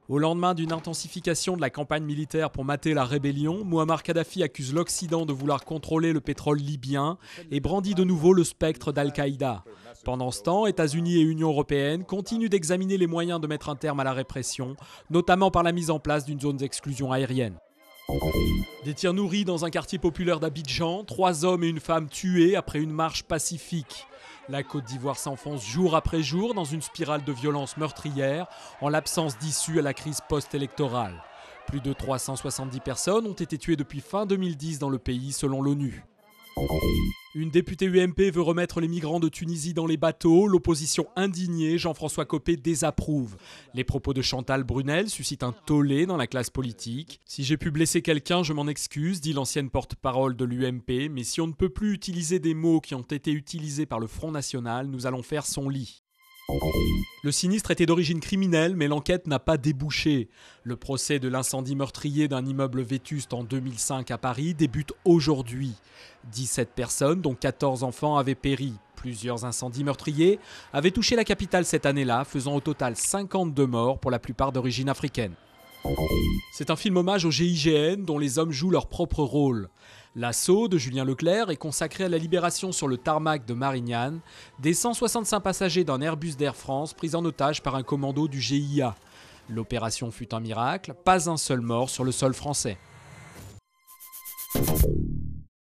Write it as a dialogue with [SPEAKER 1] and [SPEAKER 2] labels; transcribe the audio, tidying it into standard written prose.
[SPEAKER 1] Au lendemain d'une intensification de la campagne militaire pour mater la rébellion, Mouammar Kadhafi accuse l'Occident de vouloir contrôler le pétrole libyen et brandit de nouveau le spectre d'Al-Qaïda. Pendant ce temps, États-Unis et Union européenne continuent d'examiner les moyens de mettre un terme à la répression, notamment par la mise en place d'une zone d'exclusion aérienne. Des tirs nourris dans un quartier populaire d'Abidjan, 3 hommes et une femme tués après une marche pacifique. La Côte d'Ivoire s'enfonce jour après jour dans une spirale de violence meurtrière en l'absence d'issue à la crise post-électorale. Plus de 370 personnes ont été tuées depuis fin 2010 dans le pays selon l'ONU. Une députée UMP veut remettre les migrants de Tunisie dans les bateaux. L'opposition indignée, Jean-François Copé, désapprouve. Les propos de Chantal Brunel suscitent un tollé dans la classe politique. « Si j'ai pu blesser quelqu'un, je m'en excuse », dit l'ancienne porte-parole de l'UMP. « Mais si on ne peut plus utiliser des mots qui ont été utilisés par le Front National, nous allons faire son lit ». Le sinistre était d'origine criminelle, mais l'enquête n'a pas débouché. Le procès de l'incendie meurtrier d'un immeuble vétuste en 2005 à Paris débute aujourd'hui. 17 personnes, dont 14 enfants, avaient péri. Plusieurs incendies meurtriers avaient touché la capitale cette année-là, faisant au total 52 morts, pour la plupart d'origine africaine. C'est un film hommage au GIGN dont les hommes jouent leur propre rôle. L'assaut de Julien Leclerc est consacré à la libération sur le tarmac de Marignane des 165 passagers d'un Airbus d'Air France pris en otage par un commando du GIA. L'opération fut un miracle, pas un seul mort sur le sol français.